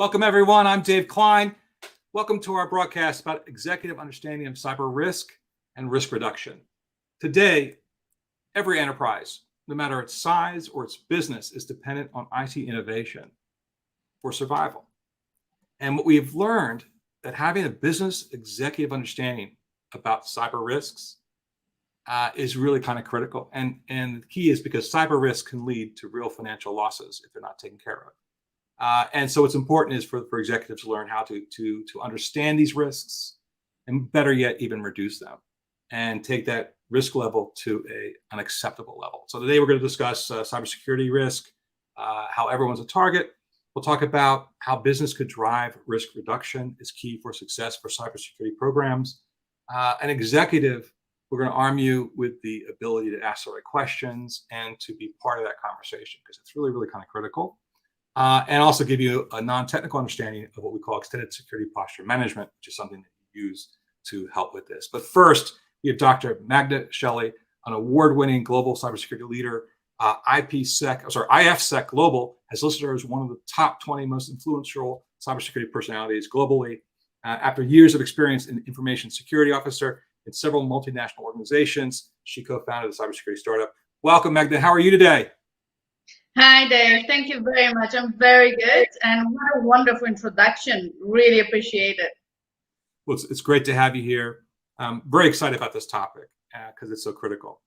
Welcome, everyone. I'm Dave Klein. Welcome to our broadcast about executive understanding of cyber risk and risk reduction. Today, every enterprise, no matter its size or its business, is dependent on IT innovation for survival. And what we've learned that having a business executive understanding about cyber risks is really kind of critical. And the key is because cyber risk can lead to real financial losses if they're not taken care of. And so what's important is for executives to learn how to understand these risks and better yet, even reduce them and take that risk level to an acceptable level. So today we're going to discuss cybersecurity risk, how everyone's a target. We'll talk about how business could drive risk reduction is key for success for cybersecurity programs. An executive, we're going to arm you with the ability to ask the right questions and to be part of that conversation because it's really, really kind of critical. And also give you a non-technical understanding of what we call extended security posture management, which is something that you use to help with this. But first, we have Dr. Magda Shelley, an award-winning global cybersecurity leader. IFSec Global has listed her as one of the top 20 most influential cybersecurity personalities globally. After years of experience in information security officer in several multinational organizations, she co-founded a cybersecurity startup. Welcome, Magda. How are you today? Hi, Dave. Thank you very much. I'm very good. And what a wonderful introduction. Really appreciate it. Well, it's great to have you here. I'm very excited about this topic because it's so critical.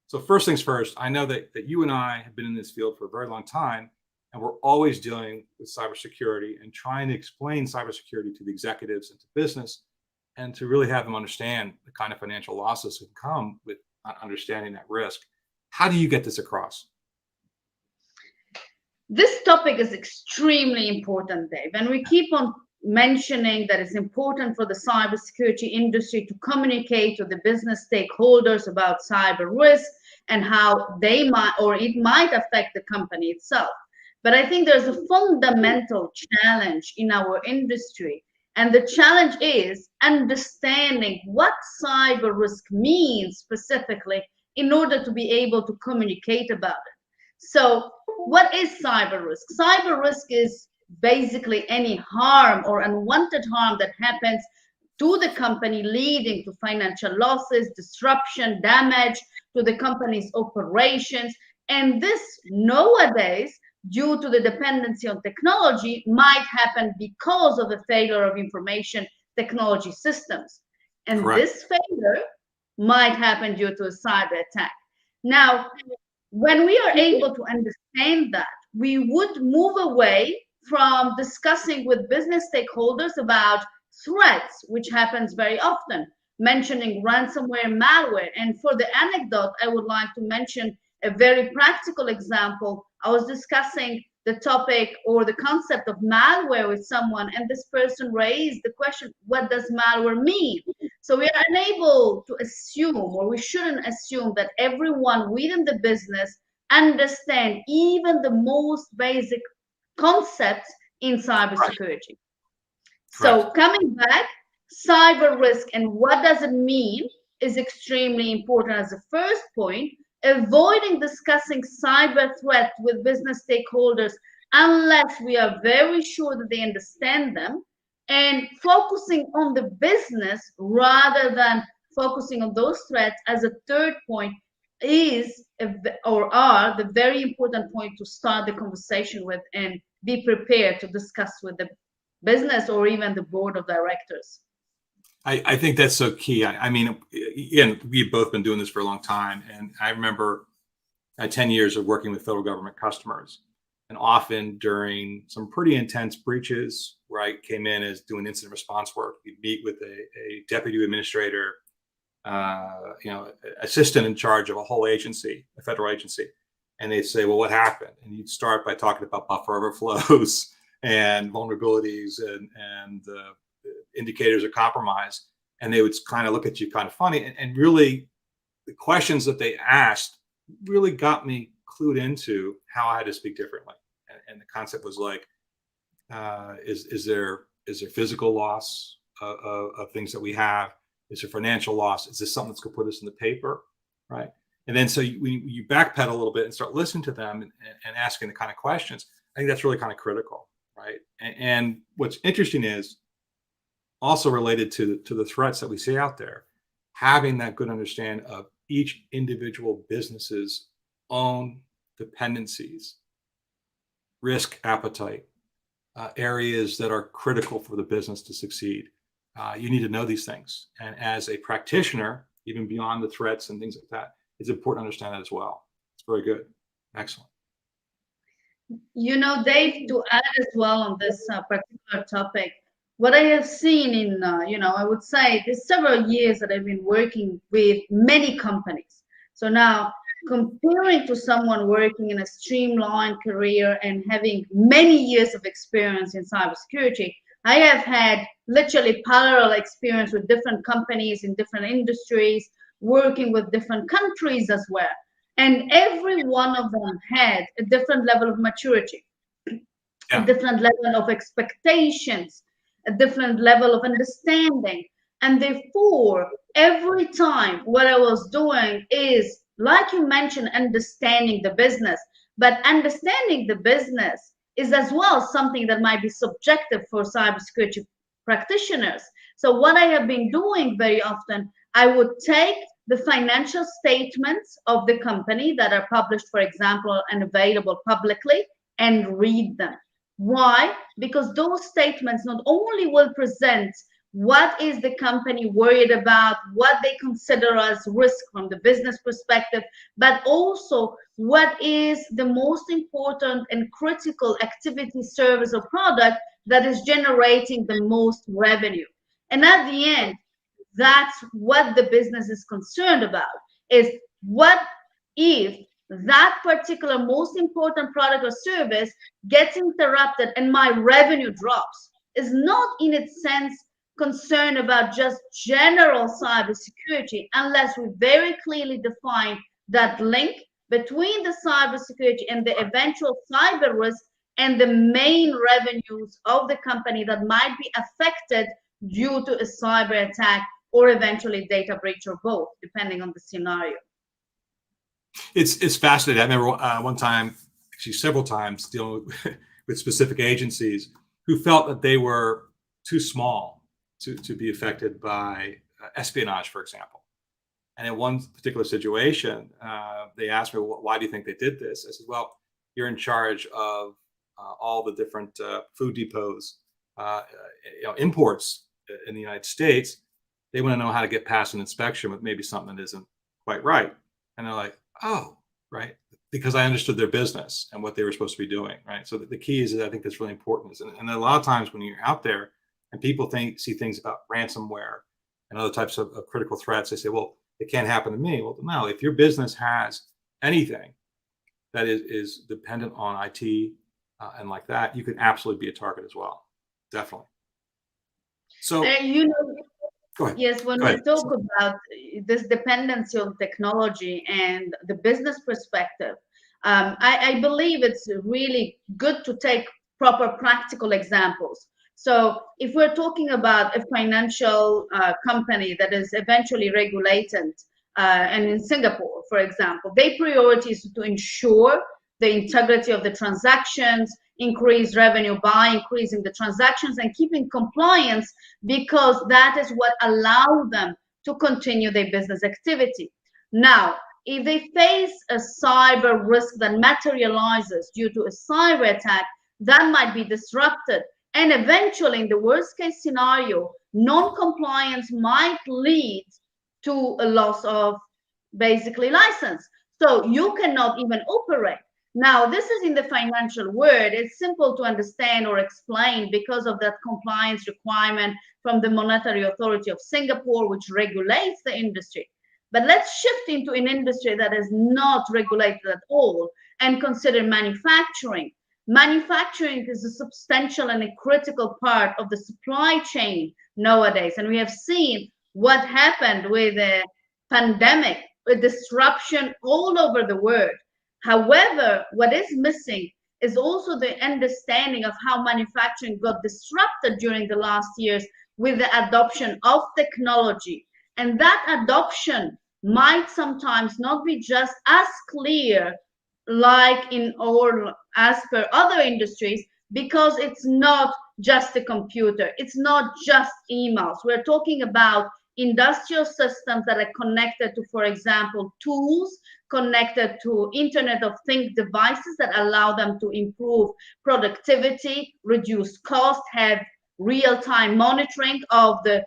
So first things first, I know that you and I have been in this field for a very long time, and we're always dealing with cybersecurity and trying to explain cybersecurity to the executives and to business and to really have them understand the kind of financial losses that come with not understanding that risk. How do you get this across? This topic is extremely important, Dave, and we keep on mentioning that it's important for the cybersecurity industry to communicate to the business stakeholders about cyber risk and how they might or it might affect the company itself. But I think there's a fundamental challenge in our industry, and the challenge is understanding what cyber risk means specifically in order to be able to communicate about it. So what is cyber risk? Cyber risk is basically any harm or unwanted harm that happens to the company, leading to financial losses, disruption, damage to the company's operations. And this nowadays, due to the dependency on technology, might happen because of the failure of information technology systems. And Correct. This failure might happen due to a cyber attack. Now, when we are able to understand that, we would move away from discussing with business stakeholders about threats, which happens very often, mentioning ransomware, malware. And for the anecdote, I would like to mention a very practical example. I was discussing the topic or the concept of malware with someone, and this person raised the question, what does malware mean? So we are unable to assume, or we shouldn't assume, that everyone within the business understand even the most basic concepts in cybersecurity. So coming back, cyber risk and what does it mean is extremely important as a first point. Avoiding discussing cyber threats with business stakeholders unless we are very sure that they understand them, and focusing on the business rather than focusing on those threats as a third point is are the very important point to start the conversation with and be prepared to discuss with the business or even the board of directors. I think that's so key. I mean, again, we've both been doing this for a long time. And I remember 10 years of working with federal government customers. And often during some pretty intense breaches where I came in as doing incident response work, you'd meet with a deputy administrator, assistant in charge of a whole agency, a federal agency. And they'd say, well, what happened? And you'd start by talking about buffer overflows and vulnerabilities and indicators of compromise, and they would kind of look at you kind of funny. And really, the questions that they asked really got me clued into how I had to speak differently. And the concept was like, is there physical loss of things that we have? Is there financial loss? Is this something that's going to put us in the paper, right? And then so you backpedal a little bit and start listening to them and asking the kind of questions. I think that's really kind of critical. right? And what's interesting is also related to the threats that we see out there, having that good understanding of each individual business's own dependencies, risk appetite, areas that are critical for the business to succeed. You need to know these things. And as a practitioner, even beyond the threats and things like that, it's important to understand that as well. It's very good. Excellent. You know, Dave, to add as well on this particular topic, what I have seen in, I would say there's several years that I've been working with many companies. So now, comparing to someone working in a streamlined career and having many years of experience in cybersecurity, I have had literally parallel experience with different companies in different industries, working with different countries as well. And every one of them had a different level of maturity, a different level of expectations, a different level of understanding. And therefore, every time what I was doing is, like you mentioned, understanding the business. But understanding the business is as well something that might be subjective for cybersecurity practitioners. So what I have been doing very often, I would take the financial statements of the company that are published, for example, and available publicly, and read them. Why? Because those statements not only will present what is the company worried about, what they consider as risk from the business perspective, but also what is the most important and critical activity, service, or product that is generating the most revenue. And at the end, that's what the business is concerned about, is what if that particular most important product or service gets interrupted and my revenue drops. Is not in its sense concerned about just general cybersecurity unless we very clearly define that link between the cybersecurity and the eventual cyber risk and the main revenues of the company that might be affected due to a cyber attack or eventually data breach, or both, depending on the scenario. It's fascinating. I remember one time, actually several times, dealing with specific agencies who felt that they were too small to be affected by espionage, for example. And in one particular situation, they asked me, well, why do you think they did this? I said, well, you're in charge of all the different food depots, imports in the United States. They want to know how to get past an inspection with maybe something that isn't quite right. And they're like, oh, right. Because I understood their business and what they were supposed to be doing, right? So the key is, I think that's really important. And a lot of times when you're out there and people see things about ransomware and other types of critical threats, they say, well, it can't happen to me. Well, no, if your business has anything that is dependent on IT and like that, you can absolutely be a target as well. Definitely. So, go ahead. Yes, when we talk about this dependency on technology and the business perspective, I believe it's really good to take proper practical examples. So if we're talking about a financial company that is eventually regulated, and in Singapore, for example, their priority is to ensure the integrity of the transactions, increase revenue by increasing the transactions and keeping compliance, because that is what allows them to continue their business activity. Now, if they face a cyber risk that materializes due to a cyber attack, that might be disrupted. And eventually, in the worst case scenario, non-compliance might lead to a loss of basically license. So you cannot even operate. Now, this is in the financial world. It's simple to understand or explain because of that compliance requirement from the Monetary Authority of Singapore, which regulates the industry. But let's shift into an industry that is not regulated at all and consider manufacturing. Manufacturing is a substantial and a critical part of the supply chain nowadays. And we have seen what happened with the pandemic, a disruption all over the world. However, what is missing is also the understanding of how manufacturing got disrupted during the last years with the adoption of technology. And that adoption might sometimes not be just as clear like in or as per other industries, because it's not just a computer, it's not just emails. We're talking about industrial systems that are connected to, for example, tools, connected to Internet of Things devices that allow them to improve productivity, reduce cost, have real-time monitoring of the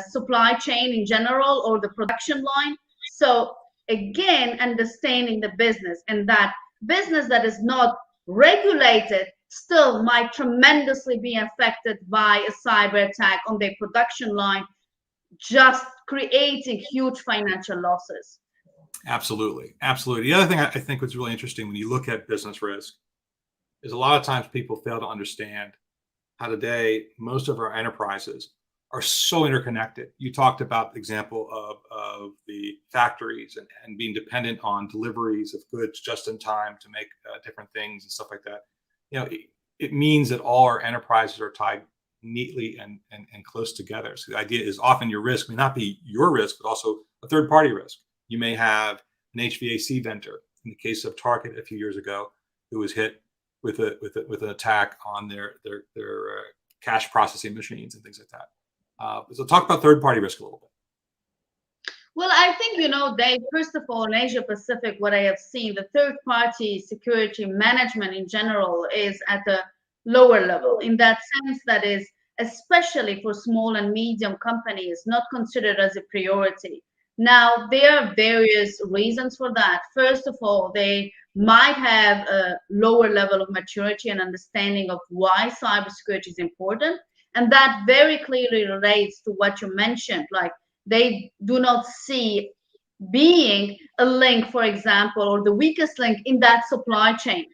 supply chain in general or the production line. So again, understanding the business, and that business that is not regulated still might tremendously be affected by a cyber attack on their production line, just creating huge financial losses. Absolutely. Absolutely. The other thing I think was really interesting when you look at business risk is a lot of times people fail to understand how today most of our enterprises are so interconnected. You talked about the example of the factories and being dependent on deliveries of goods just in time to make different things and stuff like that. It means that all our enterprises are tied neatly and close together. So the idea is often your risk may not be your risk, but also a third party risk. You may have an HVAC vendor, in the case of Target a few years ago, who was hit with an attack on their cash processing machines and things like that. So talk about third party risk a little bit. Well, I think, Dave, first of all, in Asia Pacific, what I have seen, the third party security management in general is at a lower level. In that sense, that is, especially for small and medium companies, not considered as a priority. Now, there are various reasons for that. First of all, they might have a lower level of maturity and understanding of why cybersecurity is important. And that very clearly relates to what you mentioned, like they do not see being a link, for example, or the weakest link in that supply chain.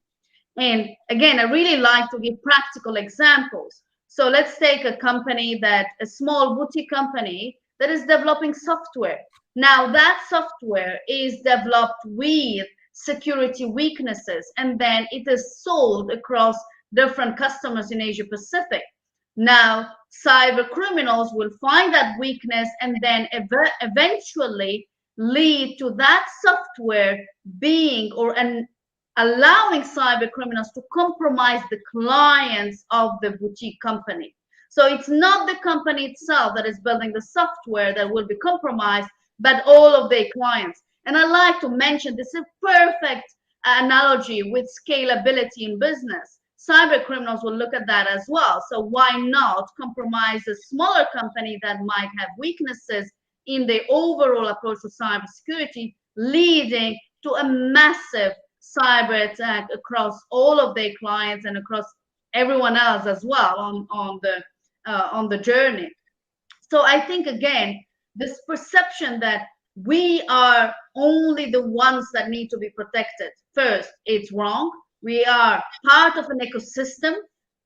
And again, I really like to give practical examples. So let's take a company a small boutique company that is developing software. Now that software is developed with security weaknesses, and then it is sold across different customers in Asia Pacific. Now, cyber criminals will find that weakness and then eventually lead to that software being allowing cyber criminals to compromise the clients of the boutique company. So it's not the company itself that is building the software that will be compromised, but all of their clients. And I like to mention this is a perfect analogy with scalability in business. Cyber criminals will look at that as well. So why not compromise a smaller company that might have weaknesses in the overall approach to cybersecurity, leading to a massive cyber attack across all of their clients and across everyone else as well on the journey. So I think, again, this perception that we are only the ones that need to be protected, first, it's wrong. We are part of an ecosystem,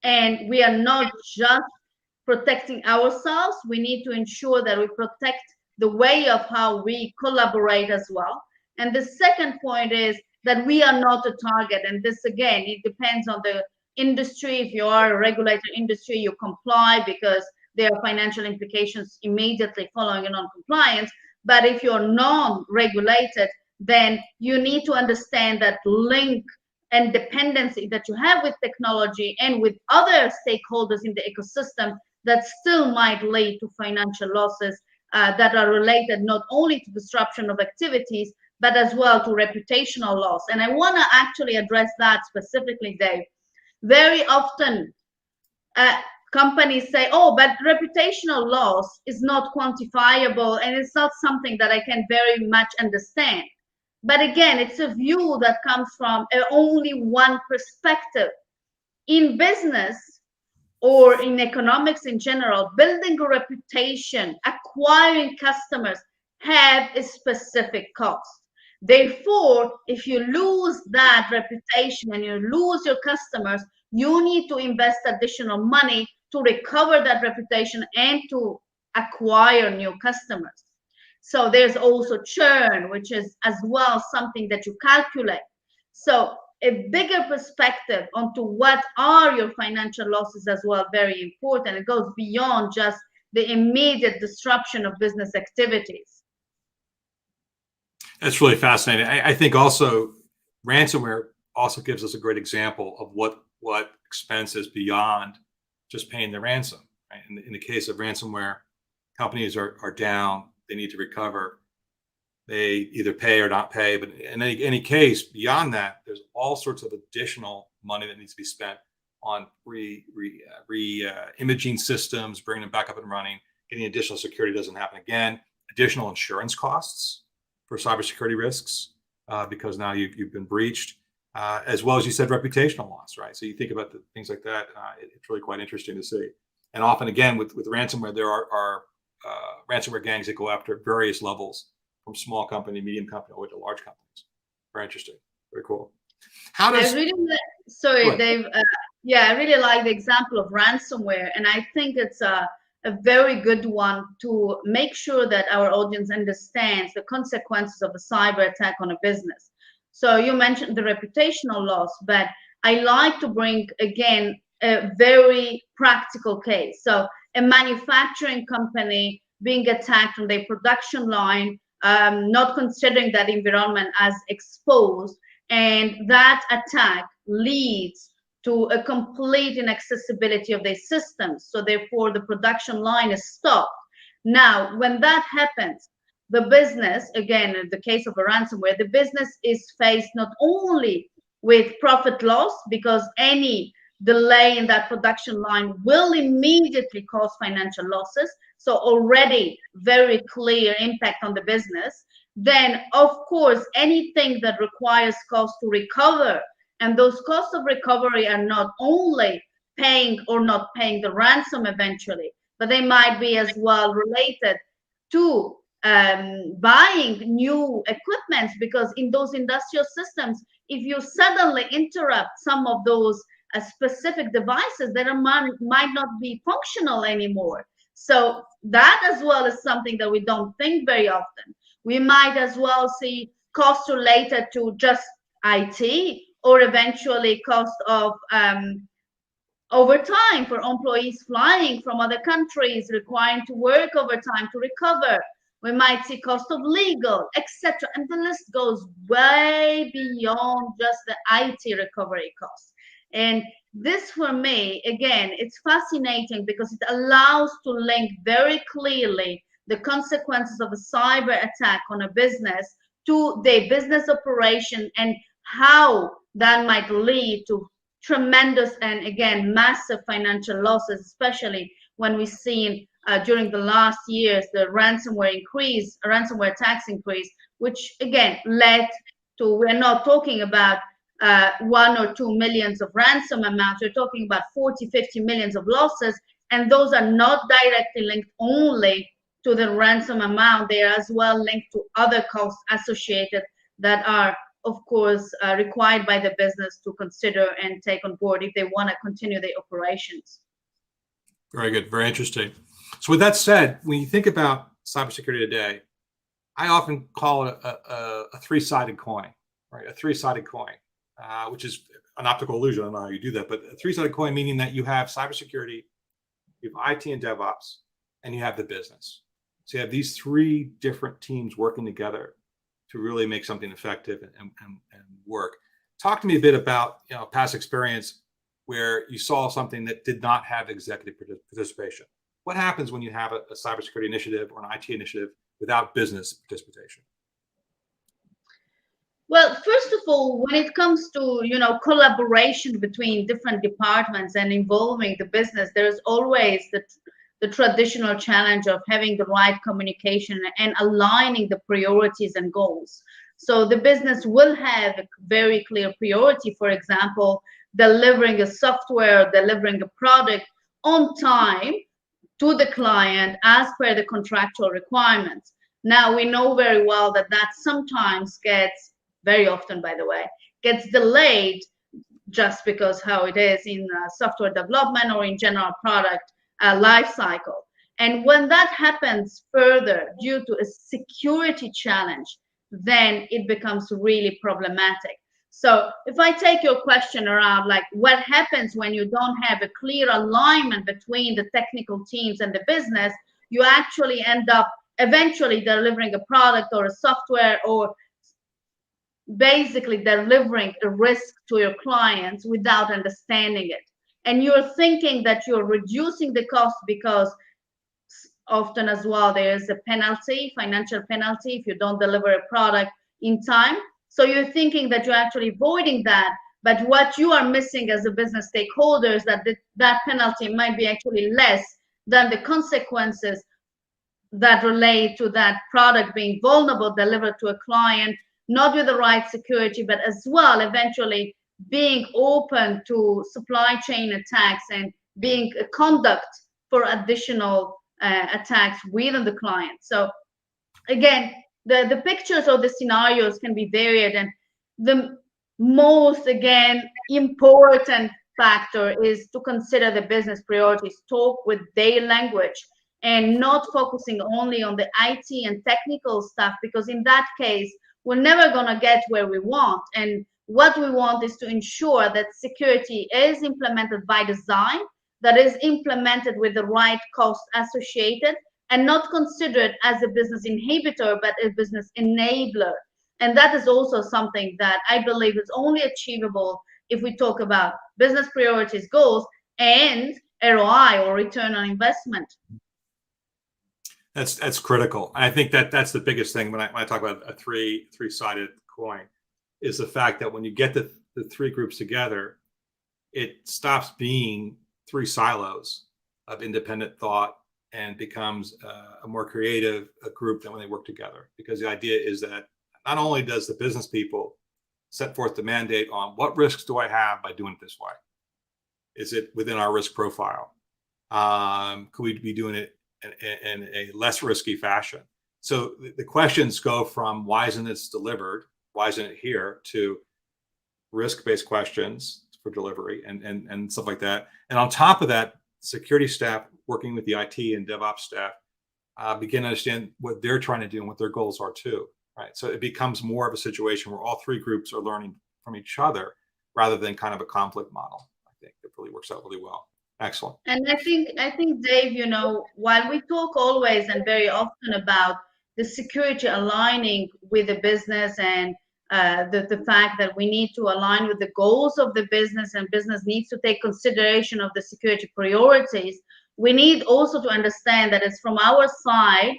and we are not just protecting ourselves. We need to ensure that we protect the way of how we collaborate as well. And the second point is that we are not a target. And this, again, it depends on the industry. If you are a regulated industry, you comply because there are financial implications immediately following a non-compliance. But if you're non-regulated, then you need to understand that link and dependency that you have with technology and with other stakeholders in the ecosystem that still might lead to financial losses that are related not only to disruption of activities, but as well to reputational loss. And I want to actually address that specifically, Dave. Very often, companies say, oh, but reputational loss is not quantifiable and it's not something that I can very much understand. But again, it's a view that comes from only one perspective. In business or in economics in general, building a reputation, acquiring customers have a specific cost. Therefore, if you lose that reputation and you lose your customers, you need to invest additional money to recover that reputation and to acquire new customers. So there's also churn, which is as well something that you calculate. So a bigger perspective onto what are your financial losses as well, very important. It goes beyond just the immediate disruption of business activities. That's really fascinating. I think also ransomware also gives us a great example of what what expense is beyond just paying the ransom. Right? In the case of ransomware, companies are down, they need to recover. They either pay or not pay, but in any case, beyond that, there's all sorts of additional money that needs to be spent on imaging systems, bringing them back up and running, getting additional security doesn't happen again, additional insurance costs for cybersecurity risks because now you've been breached, as well as you said, reputational loss, right? So you think about the things like that, it's really quite interesting to see. And often, again, with ransomware, there are ransomware gangs that go after various levels, from small company, medium company, all the way to large companies. Very interesting. Very cool. How does... I really sorry, Dave. Yeah, I really like the example of ransomware, and I think it's a very good one to make sure that our audience understands the consequences of a cyber attack on a business. So you mentioned the reputational loss, but I like to bring again a very practical case. So a manufacturing company being attacked on their production line, not considering that environment as exposed, and that attack leads to a complete inaccessibility of their systems. So therefore, the production line is stopped. Now, when that happens, the business, again, in the case of a ransomware, the business is faced not only with profit loss, because any delay in that production line will immediately cause financial losses. So already very clear impact on the business. Then, of course, anything that requires cost to recover, and those costs of recovery are not only paying or not paying the ransom eventually, but they might be as well related to buying new equipment, because in those industrial systems, if you suddenly interrupt some of those specific devices, that might not be functional anymore. So that as well is something that we don't think very often. We might as well see costs related to just IT, or eventually cost of overtime for employees flying from other countries, requiring to work overtime to recover. We might see cost of legal, etc. And the list goes way beyond just the IT recovery costs. And this, for me, again, it's fascinating because it allows to link very clearly the consequences of a cyber attack on a business to their business operation, and how that might lead to tremendous and, again, massive financial losses, especially when we've seen during the last years the ransomware attacks increase, which again led to, we're not talking about 1 or 2 millions of ransom amounts, we're talking about 40, 50 millions of losses, and those are not directly linked only to the ransom amount, they are as well linked to other costs associated that are, of course, required by the business to consider and take on board if they want to continue their operations. Very good. Very interesting. So with that said, when you think about cybersecurity today, I often call it a three-sided coin, right? A three-sided coin, which is an optical illusion. I don't know how you do that, but a three-sided coin, meaning that you have cybersecurity, you have IT and DevOps, and you have the business. So you have these three different teams working together to really make something effective and work. Talk to me a bit about past experience where you saw something that did not have executive participation. What happens when you have a cybersecurity initiative or an IT initiative without business participation? Well, first of all, when it comes to collaboration between different departments and involving the business, there's always the traditional challenge of having the right communication and aligning the priorities and goals. So the business will have a very clear priority, for example, delivering a software, delivering a product on time to the client as per the contractual requirements. Now, we know very well that sometimes gets, very often, by the way, gets delayed just because how it is in software development or in general product life cycle. And when that happens further due to a security challenge, then it becomes really problematic. So if I take your question around like what happens when you don't have a clear alignment between the technical teams and the business, you actually end up eventually delivering a product or a software or basically delivering a risk to your clients without understanding it. And you're thinking that you're reducing the cost because often as well there's a penalty, financial penalty, if you don't deliver a product in time. So you're thinking that you're actually avoiding that, but what you are missing as a business stakeholder is that that penalty might be actually less than the consequences that relate to that product being vulnerable delivered to a client, not with the right security, but as well eventually being open to supply chain attacks and being a conduct for additional attacks within the client. So again, the pictures or the scenarios can be varied, and the most again important factor is to consider the business priorities, talk with their language, and not focusing only on the IT and technical stuff, because in that case we're never going to get where we want. And what we want is to ensure that security is implemented by design, that is implemented with the right cost associated, and not considered as a business inhibitor, but a business enabler. And that is also something that I believe is only achievable if we talk about business priorities, goals, and ROI, or return on investment. That's critical. I think that's the biggest thing when I talk about a three-sided coin, is the fact that when you get the three groups together, it stops being three silos of independent thought and becomes a more creative group than when they work together. Because the idea is that not only does the business people set forth the mandate on what risks do I have by doing it this way? Is it within our risk profile? Could we be doing it in a less risky fashion? So the questions go from why isn't this delivered? Why isn't it here? To risk-based questions for delivery and stuff like that. And on top of that, security staff working with the IT and DevOps staff begin to understand what they're trying to do and what their goals are too, right? So it becomes more of a situation where all three groups are learning from each other rather than kind of a conflict model. I think it really works out really well. Excellent. And I think, Dave, while we talk always and very often about the security aligning with the business, and the fact that we need to align with the goals of the business, and business needs to take consideration of the security priorities, we need also to understand that it's from our side,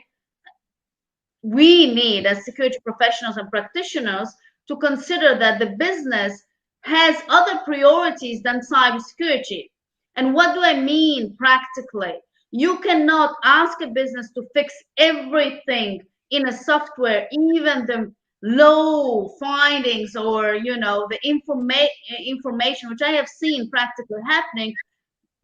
we need as security professionals and practitioners to consider that the business has other priorities than cybersecurity. And what do I mean practically? You cannot ask a business to fix everything in a software, even the low findings or the information, which I have seen practically happening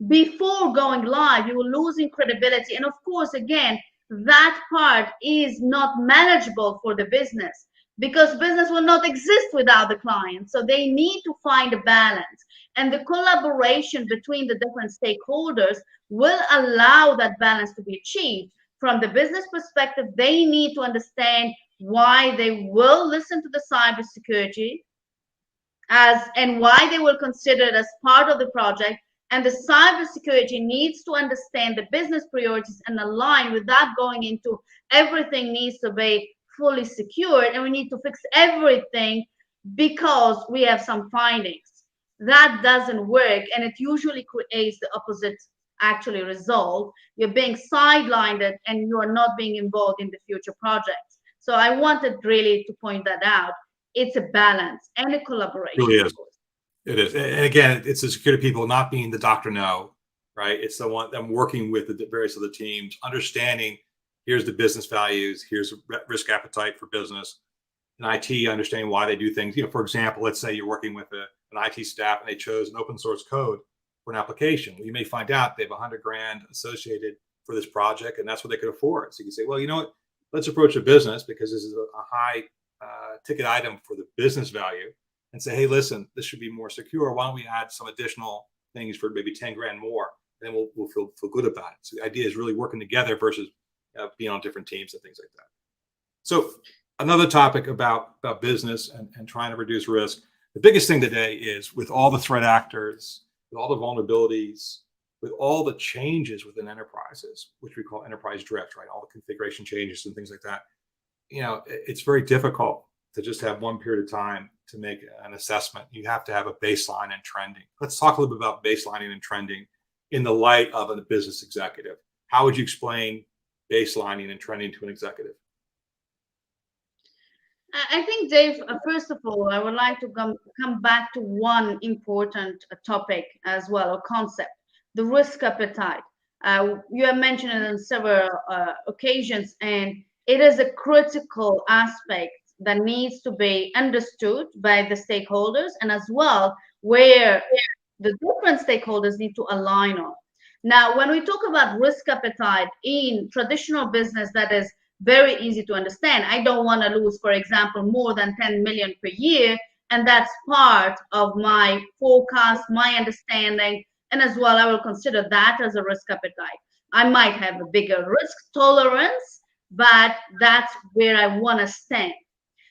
before going live. You are losing credibility, and of course, again, that part is not manageable for the business, because business will not exist without the client. So they need to find a balance, and the collaboration between the different stakeholders will allow that balance to be achieved. From the business perspective, they need to understand why they will listen to the cybersecurity and why they will consider it as part of the project. And the cybersecurity needs to understand the business priorities and align with that, going into everything needs to be fully secured, and we need to fix everything because we have some findings. That doesn't work, and it usually creates the opposite actually result. You're being sidelined and you are not being involved in the future projects. So I wanted really to point that out. It's a balance and a collaboration. It really is. It is. And again, it's the security people not being the Dr. No, right? It's the one them working with the various other teams, understanding here's the business values, here's risk appetite for business, and IT understanding why they do things. For example, let's say you're working with an IT staff and they chose an open source code for an application. Well, you may find out they have $100,000 associated for this project, and that's what they could afford. So you can say, well, you know what? Let's approach a business, because this is a high ticket item for the business value, and say, hey, listen, this should be more secure. Why don't we add some additional things for maybe $10,000 more? Then we'll feel good about it. So the idea is really working together versus being on different teams and things like that. So another topic about business and trying to reduce risk. The biggest thing today is, with all the threat actors, with all the vulnerabilities, with all the changes within enterprises, which we call enterprise drift, right? All the configuration changes and things like that. It's very difficult to just have one period of time to make an assessment. You have to have a baseline and trending. Let's talk a little bit about baselining and trending in the light of a business executive. How would you explain baselining and trending to an executive? I think, Dave, first of all, I would like to come back to one important topic as well, or concept, the risk appetite. You have mentioned it on several occasions, and it is a critical aspect that needs to be understood by the stakeholders, and as well where the different stakeholders need to align on. Now, when we talk about risk appetite in traditional business, that is very easy to understand. I don't want to lose, for example, more than 10 million per year, and that's part of my forecast, my understanding, and as well, I will consider that as a risk appetite. I might have a bigger risk tolerance, but that's where I want to stand.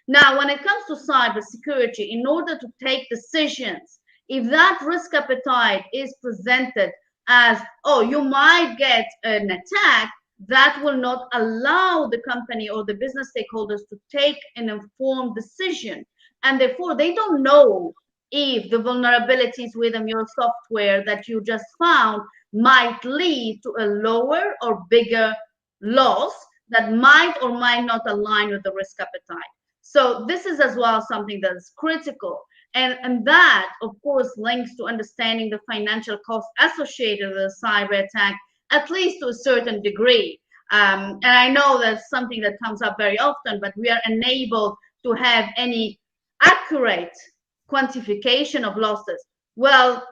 Now, when it comes to cybersecurity, in order to take decisions, if that risk appetite is presented as, oh, you might get an attack, that will not allow the company or the business stakeholders to take an informed decision. And therefore, they don't know if the vulnerabilities within your software that you just found might lead to a lower or bigger loss that might or might not align with the risk appetite. So this is as well something that is critical. And that, of course, links to understanding the financial cost associated with a cyber attack, at least to a certain degree. And I know that's something that comes up very often, but we are unable to have any accurate quantification of losses. Well,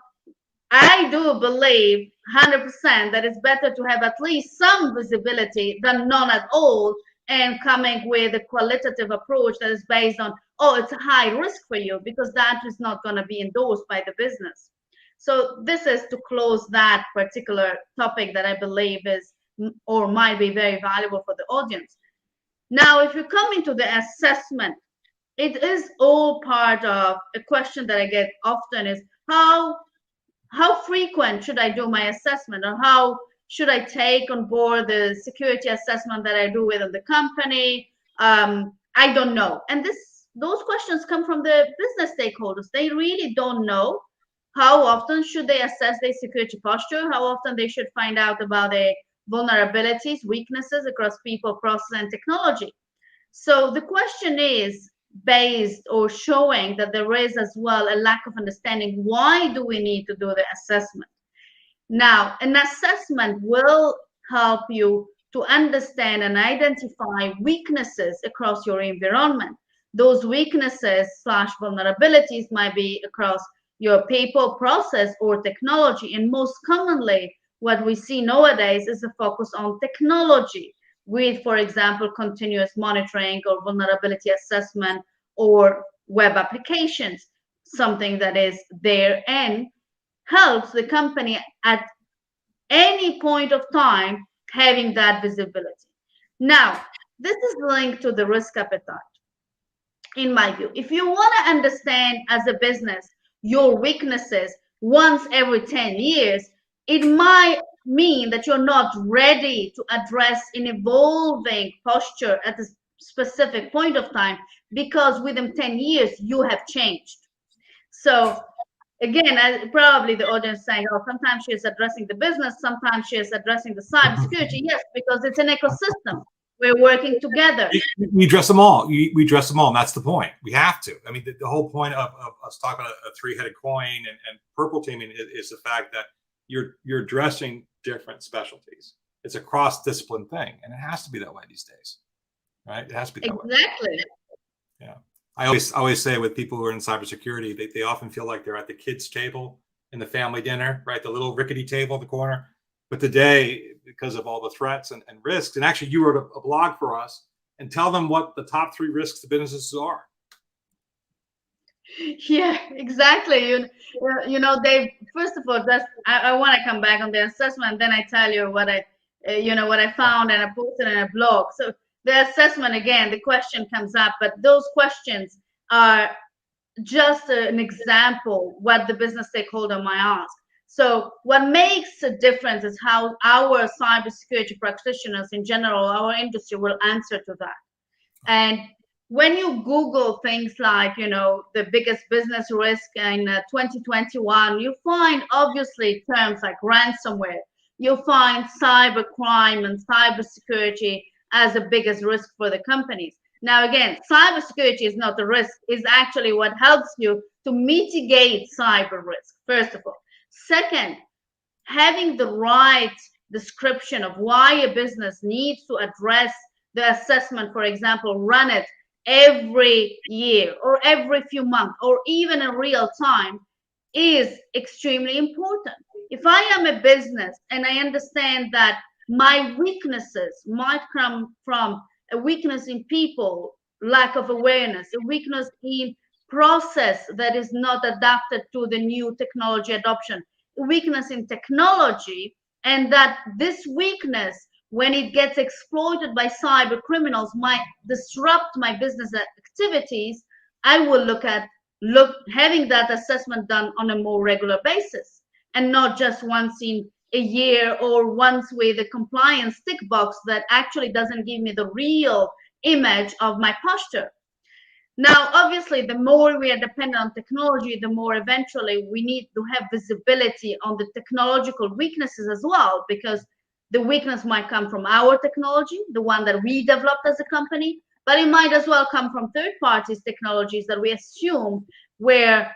I do believe 100% that it's better to have at least some visibility than none at all, and coming with a qualitative approach that is based on, oh, it's a high risk for you, because that is not going to be endorsed by the business. So this is to close that particular topic that I believe is or might be very valuable for the audience. Now, if you come into the assessment, it is all part of a question that I get often is how frequent should I do my assessment, or how should I take on board the security assessment that I do within the company? I don't know. And those questions come from the business stakeholders. They really don't know how often should they assess their security posture, how often they should find out about their vulnerabilities, weaknesses across people, process, and technology. So the question is based or showing that there is as well a lack of understanding. Why do we need to do the assessment? Now, an assessment will help you to understand and identify weaknesses across your environment. Those weaknesses / vulnerabilities might be across your people, process, or technology. And most commonly, what we see nowadays is a focus on technology with, for example, continuous monitoring or vulnerability assessment or web applications, something that is there and helps the company at any point of time having that visibility. Now, this is linked to the risk appetite. In my view, if you want to understand as a business your weaknesses once every 10 years, it might mean that you're not ready to address an evolving posture at a specific point of time, because within 10 years you have changed. So again, probably the audience saying, oh, sometimes she is addressing the business, sometimes she is addressing the cybersecurity. Yes, because it's an ecosystem. We're working together. We address them all. We address them all, and that's the point. We have to. I mean, the whole point of us talking about a three-headed coin and purple teaming is the fact that you're addressing different specialties. It's a cross-discipline thing, and it has to be that way these days, right? It has to be that way. Exactly. Yeah. I always say with people who are in cybersecurity, they often feel like they're at the kids' table in the family dinner, right? The little rickety table in the corner. But today, because of all the threats and risks, and actually you wrote a blog for us, and tell them what the top 3 risks to businesses are. Yeah, exactly. You know, Dave, first of all, I want to come back on the assessment, and then I tell you what I found, and I posted in a blog. So the assessment, again, the question comes up, but those questions are just an example what the business stakeholder might ask. So what makes a difference is how our cybersecurity practitioners in general, our industry, will answer to that. And when you Google things like, the biggest business risk in 2021, you find obviously terms like ransomware. You find cybercrime and cybersecurity as the biggest risk for the companies. Now, again, cybersecurity is not a risk, it's actually what helps you to mitigate cyber risk, first of all. Second, having the right description of why a business needs to address the assessment, for example, run it every year or every few months or even in real time, is extremely important. If I am a business and I understand that my weaknesses might come from a weakness in people, lack of awareness, a weakness in process that is not adapted to the new technology adoption, weakness in technology, and that this weakness, when it gets exploited by cyber criminals, might disrupt my business activities, I will look having that assessment done on a more regular basis, and not just once in a year or once with a compliance tick box that actually doesn't give me the real image of my posture. Now, obviously, the more we are dependent on technology, the more eventually we need to have visibility on the technological weaknesses as well, because the weakness might come from our technology, the one that we developed as a company, but it might as well come from third parties' technologies that we assume were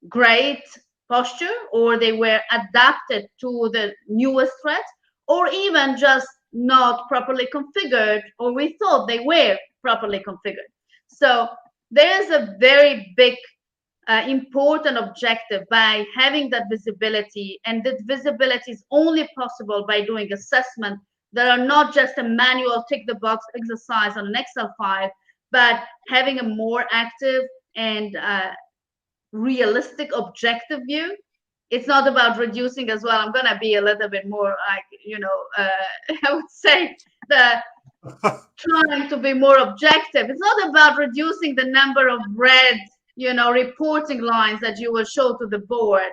great posture, or they were adapted to the newest threat, or even just not properly configured, or we thought they were properly configured. So there is a very big important objective by having that visibility, and that visibility is only possible by doing assessment that are not just a manual tick the box exercise on an Excel file, but having a more active and realistic objective view. It's not about reducing as well. I'm going to be a little bit more like, I would say the trying to be more objective. It's not about reducing the number of red, reporting lines that you will show to the board,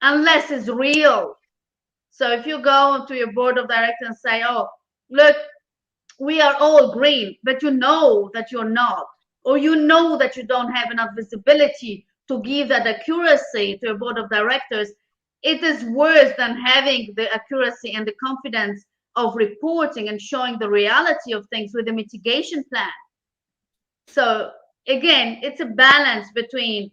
unless it's real. So if you go to your board of directors and say, oh, look, we are all green, but you know that you're not, or you know that you don't have enough visibility to give that accuracy to your board of directors, it is worse than having the accuracy and the confidence of reporting and showing the reality of things with a mitigation plan. So again, it's a balance between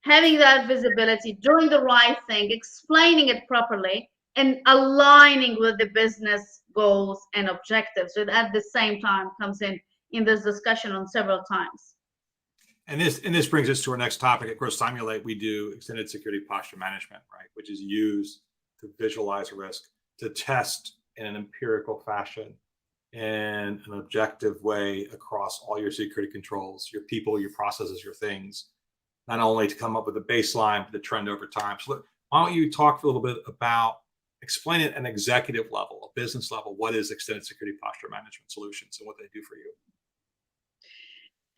having that visibility, doing the right thing, explaining it properly, and aligning with the business goals and objectives. So at the same time comes in this discussion on several times. And this brings us to our next topic. Of course, Simulate, we do extended security posture management, right? Which is used to visualize risk, to test in an empirical fashion, in an objective way across all your security controls, your people, your processes, your things, not only to come up with a baseline, but the trend over time. So why don't you talk a little bit about, explain it at an executive level, a business level, what is extended security posture management solutions and what they do for you?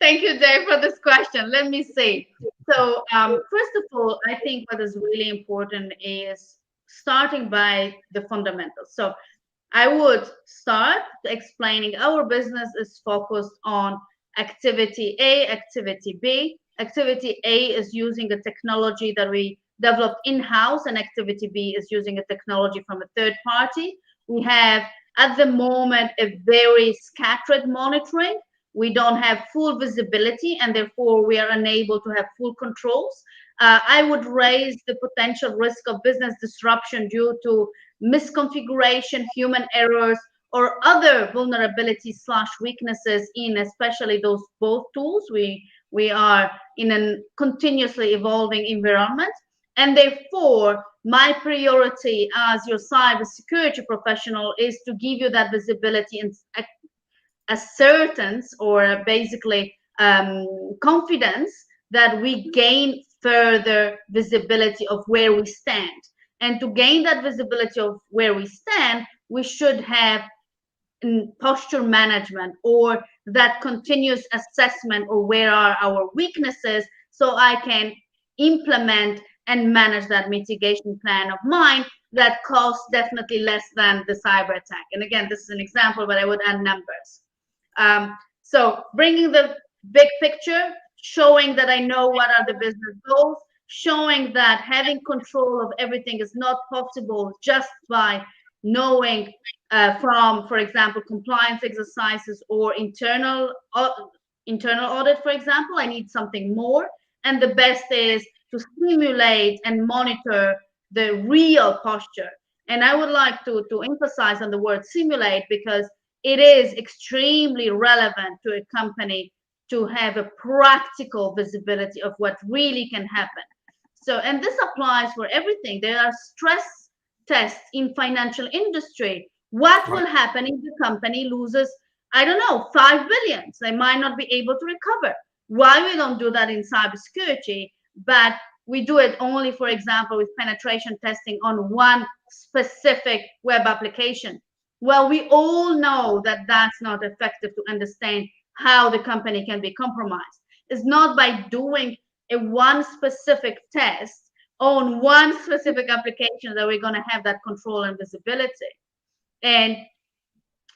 Thank you, Jay, for this question. Let me see. So first of all, I think what is really important is starting by the fundamentals. So I would start explaining our business is focused on activity A, activity B. Activity A is using a technology that we developed in-house, and activity B is using a technology from a third party. We have, at the moment, a very scattered monitoring. We don't have full visibility, and therefore we are unable to have full controls. I would raise the potential risk of business disruption due to misconfiguration, human errors, or other vulnerabilities / weaknesses in especially those both tools. We are in a continuously evolving environment, and therefore my priority as your cybersecurity professional is to give you that visibility and ascertainty, or basically confidence that we gain further visibility of where we stand. And to gain that visibility of where we stand, we should have posture management, or that continuous assessment, or where are our weaknesses, so I can implement and manage that mitigation plan of mine that costs definitely less than the cyber attack. And again, this is an example, but I would add numbers. So bringing the big picture, showing that I know what are the business goals, showing that having control of everything is not possible just by knowing from, for example, compliance exercises or internal audit, for example. I need something more. And the best is to simulate and monitor the real posture. And I would like to emphasize on the word simulate, because it is extremely relevant to a company to have a practical visibility of what really can happen. So, and this applies for everything. There are stress tests in financial industry. What will happen if the company loses, I don't know, 5 billion? They might not be able to recover. Why we don't do that in cybersecurity, but we do it only, for example, with penetration testing on one specific web application? Well, we all know that that's not effective to understand how the company can be compromised. It's not by doing a one specific test on one specific application that we're going to have that control and visibility. And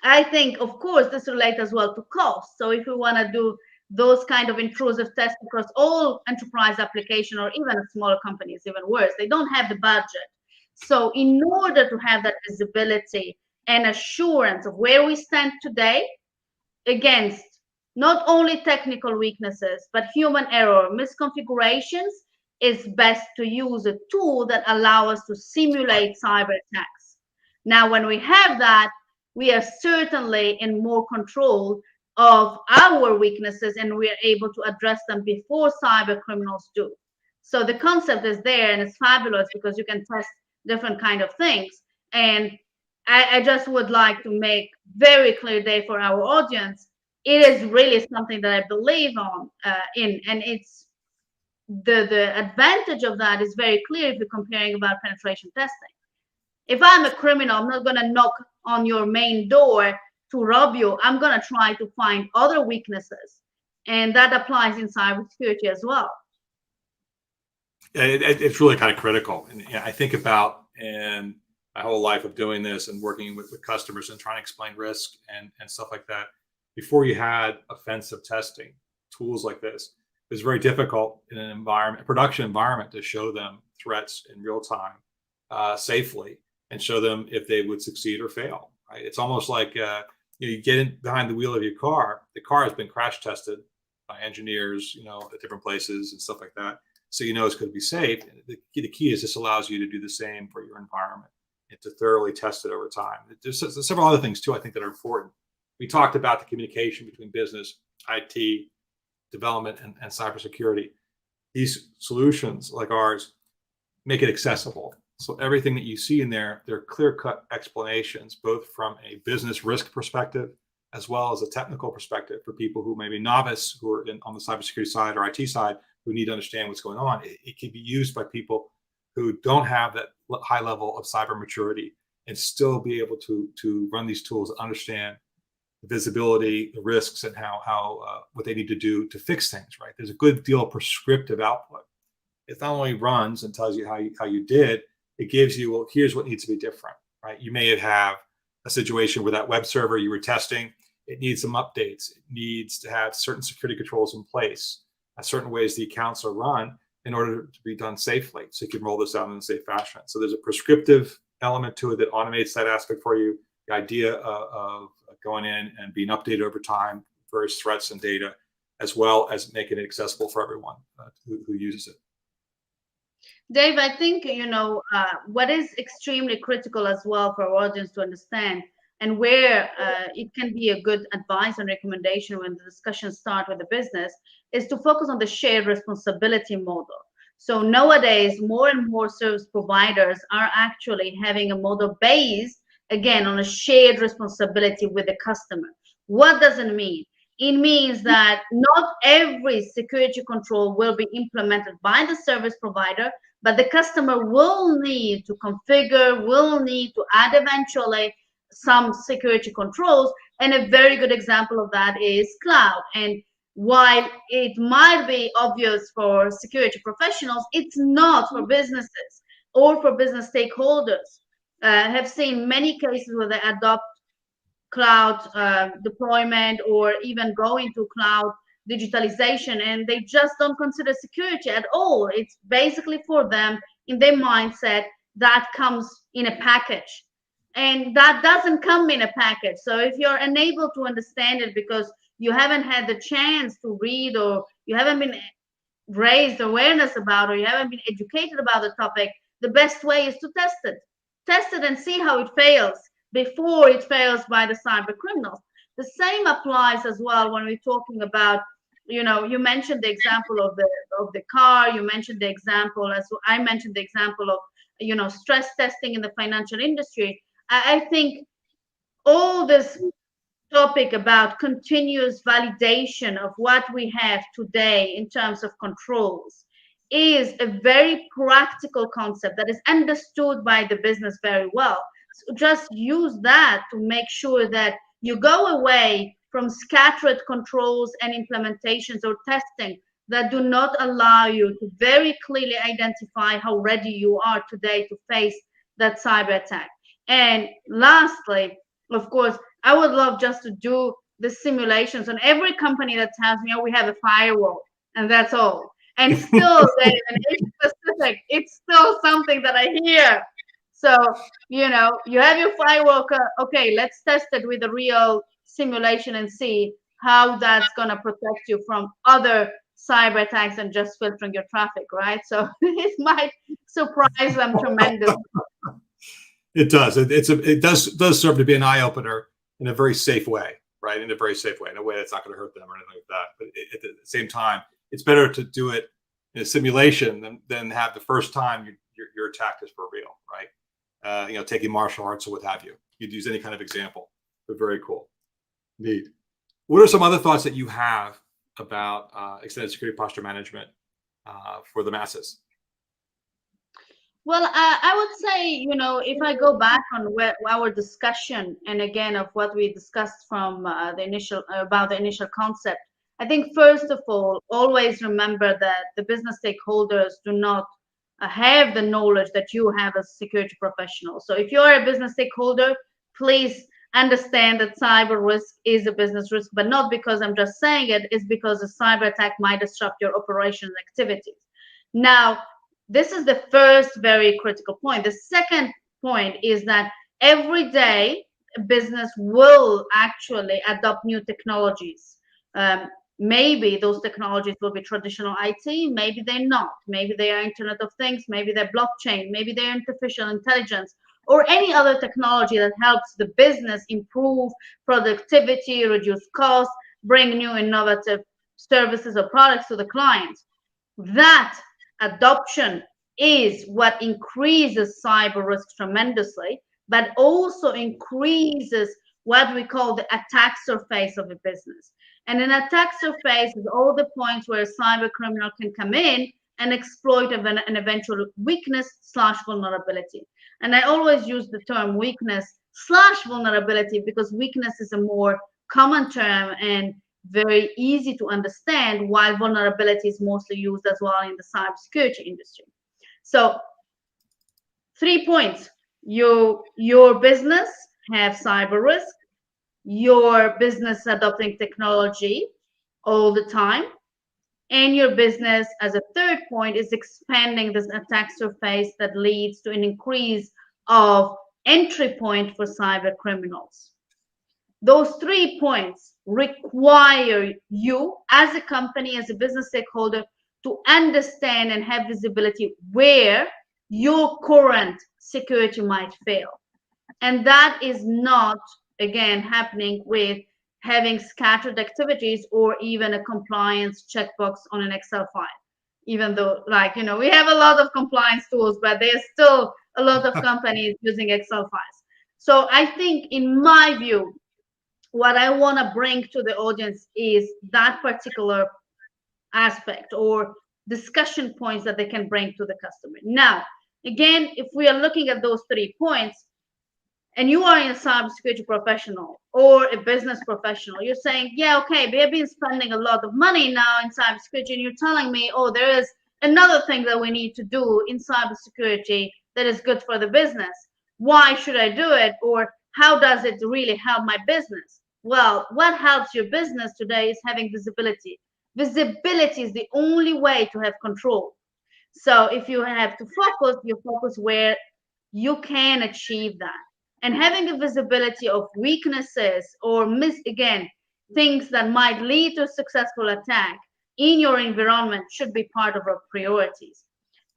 I think, of course, this relates as well to cost. So if we want to do those kind of intrusive tests across all enterprise application, or even smaller companies, even worse, they don't have the budget. So in order to have that visibility and assurance of where we stand today against not only technical weaknesses, but human error, misconfigurations, it's best to use a tool that allows us to simulate cyber attacks. Now, when we have that, we are certainly in more control of our weaknesses, and we are able to address them before cyber criminals do. So the concept is there, and it's fabulous because you can test different kind of things. And I just would like to make very clear there for our audience, it is really something that I believe in, and it's the advantage of that is very clear if you're comparing about penetration testing. If I'm a criminal, I'm not going to knock on your main door to rob you. I'm going to try to find other weaknesses, and that applies in cybersecurity as well. It's really kind of critical. And I think about in my whole life of doing this and working with customers and trying to explain risk and stuff like that. Before you had offensive testing tools like this, it was very difficult in an environment, a production environment, to show them threats in real time safely and show them if they would succeed or fail. Right? It's almost like you get in behind the wheel of your car. The car has been crash tested by engineers, at different places and stuff like that. So it's going to be safe. The key is this allows you to do the same for your environment and to thoroughly test it over time. There's several other things too, I think, that are important. We talked about the communication between business, IT, development, and cybersecurity. These solutions like ours make it accessible. So everything that you see in there, they're clear-cut explanations, both from a business risk perspective as well as a technical perspective for people who may be novice, who are on the cybersecurity side or IT side, who need to understand what's going on. It can be used by people who don't have that high level of cyber maturity and still be able to run these tools and understand the visibility, the risks, and how what they need to do to fix things. Right? There's a good deal of prescriptive output. It not only runs and tells you how you did, it gives you, well, here's what needs to be different. Right? You may have a situation where that web server you were testing, it needs some updates. It needs to have certain security controls in place, certain ways the accounts are run in order to be done safely. So you can roll this out in a safe fashion. So there's a prescriptive element to it that automates that aspect for you. The idea of going in and being updated over time, various threats and data, as well as making it accessible for everyone who uses it. Dave, I think, what is extremely critical as well for our audience to understand, and where it can be a good advice and recommendation when the discussions start with the business, is to focus on the shared responsibility model. So nowadays, more and more service providers are actually having a model based, again, on a shared responsibility with the customer. What does it mean? It means that not every security control will be implemented by the service provider, but the customer will need to configure, will need to add eventually some security controls. And a very good example of that is cloud. And while it might be obvious for security professionals, it's not for businesses or for business stakeholders. I have seen many cases where they adopt cloud deployment or even go into cloud digitalization, and they just don't consider security at all. It's basically for them, in their mindset, that comes in a package. And that doesn't come in a package. So if you're unable to understand it because you haven't had the chance to read, or you haven't been raised awareness about, or you haven't been educated about the topic, the best way is to test it. Test it and see how it fails before it fails by the cyber criminals. The same applies as well when we're talking about, you mentioned the example of the car, you mentioned the example, as I mentioned the example of, stress testing in the financial industry. I think all this topic about continuous validation of what we have today in terms of controls is a very practical concept that is understood by the business very well. So just use that to make sure that you go away from scattered controls and implementations or testing that do not allow you to very clearly identify how ready you are today to face that cyber attack. And lastly, of course, I would love just to do the simulations on every company that tells me, oh, we have a firewall, and that's all. And still, Dave, in Asia Pacific, it's still something that I hear. So, you have your firewall. Okay, let's test it with a real simulation and see how that's going to protect you from other cyber attacks and just filtering your traffic, right? So it might surprise them tremendously. It does. It does serve to be an eye opener in a very safe way, right? In a very safe way, in a way that's not going to hurt them or anything like that. But at the same time, it's better to do it in a simulation than have the first time you're attacked is for real, right? Taking martial arts or what have you. You'd use any kind of example, but very cool. Neat. What are some other thoughts that you have about extended security posture management for the masses? Well, I would say, if I go back on our discussion, and again of what we discussed from the initial concept, I think first of all, always remember that the business stakeholders do not have the knowledge that you have as a security professional. So if you're a business stakeholder, please understand that cyber risk is a business risk, but not because I'm just saying it, it's because a cyber attack might disrupt your operations activities. Now, this is the first very critical point. The second point is that every day business will actually adopt new technologies. Maybe those technologies will be traditional IT, maybe they're not. Maybe they are Internet of Things, maybe they're blockchain, maybe they're artificial intelligence, or any other technology that helps the business improve productivity, reduce costs, bring new innovative services or products to the client. That adoption is what increases cyber risk tremendously, but also increases what we call the attack surface of a business. And an attack surface is all the points where a cyber criminal can come in and exploit an eventual weakness/vulnerability. And I always use the term weakness/vulnerability because weakness is a more common term and very easy to understand, while vulnerability is mostly used as well in the cybersecurity industry. So 3 points. Your business have cyber risk. Your business adopting technology all the time. And your business, as a third point, is expanding this attack surface that leads to an increase of entry point for cyber criminals. Those 3 points require you as a company, as a business stakeholder, to understand and have visibility where your current security might fail. And that is not, again, happening with having scattered activities or even a compliance checkbox on an Excel file. Even though, we have a lot of compliance tools, but there's still a lot of companies using Excel files. So I think, in my view, what I want to bring to the audience is that particular aspect or discussion points that they can bring to the customer. Now, again, if we are looking at those 3 points, and you are a cybersecurity professional or a business professional, you're saying, yeah, okay, we have been spending a lot of money now in cybersecurity, and you're telling me, oh, there is another thing that we need to do in cybersecurity that is good for the business. Why should I do it? Or how does it really help my business? Well, what helps your business today is having visibility. Visibility is the only way to have control. So if you have to focus, you focus where you can achieve that. And having a visibility of weaknesses or things that might lead to a successful attack in your environment should be part of our priorities.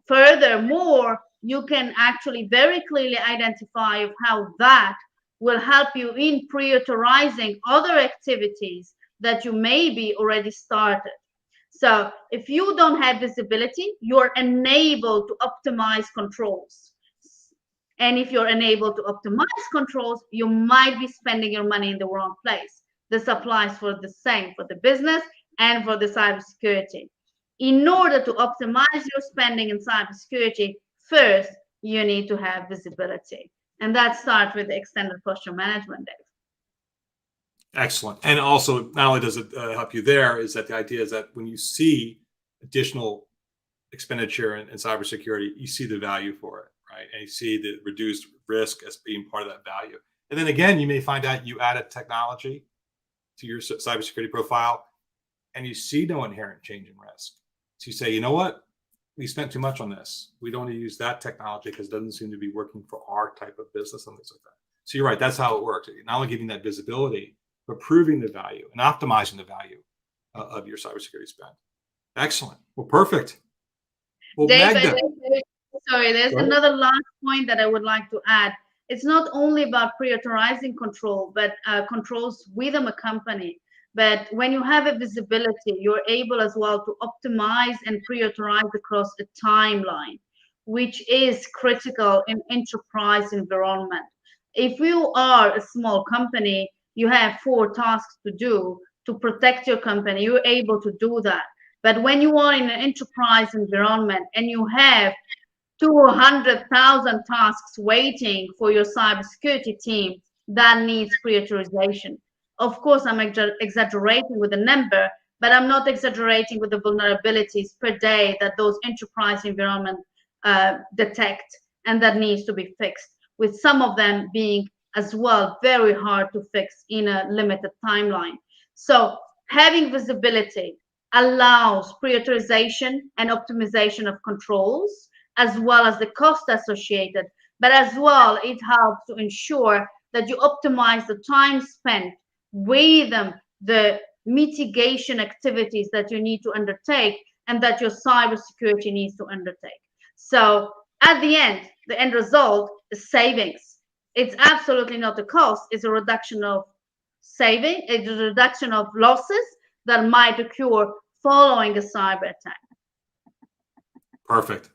Furthermore, you can actually very clearly identify how that will help you in prioritizing other activities that you maybe already started. So if you don't have visibility, you're unable to optimize controls. And if you're unable to optimize controls, you might be spending your money in the wrong place. This applies for the same for the business and for the cybersecurity. In order to optimize your spending in cybersecurity, first, you need to have visibility. And that starts with the extended posture management, Dave. Excellent. And also, not only does it help you there, is that the idea is that when you see additional expenditure in cybersecurity, you see the value for it, right? And you see the reduced risk as being part of that value. And then again, you may find out you added technology to your cybersecurity profile and you see no inherent change in risk. So you say, you know what? We spent too much on this. We don't want to use that technology because it doesn't seem to be working for our type of business and things like that. So you're right. That's how it works. Not only giving that visibility, but proving the value and optimizing the value of your cybersecurity spend. Excellent. Well, perfect. Well, David, Magda. there's another last point that I would like to add. It's not only about prioritizing control, but controls within a company. But when you have a visibility, you're able as well to optimize and prioritize across a timeline, which is critical in enterprise environment. If you are a small company, you have 4 tasks to do to protect your company. You're able to do that. But when you are in an enterprise environment and you have 200,000 tasks waiting for your cybersecurity team, that needs prioritization. Of course, I'm exaggerating with the number, but I'm not exaggerating with the vulnerabilities per day that those enterprise environments detect and that needs to be fixed, with some of them being as well very hard to fix in a limited timeline. So having visibility allows prioritization and optimization of controls, as well as the cost associated, but as well it helps to ensure that you optimize the time spent with the mitigation activities that you need to undertake and that your cybersecurity needs to undertake. So at the end result is savings. It's absolutely not a cost. It's a reduction of saving. It's a reduction of losses that might occur following a cyber attack. Perfect.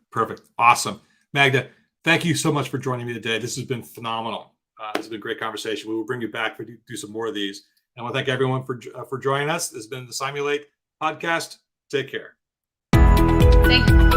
Awesome. Magda, thank you so much for joining me today. This has been phenomenal. This has been a great conversation. We will bring you back to do some more of these. And I want to thank everyone for joining us. This has been the Simulate podcast. Take care. Thank you.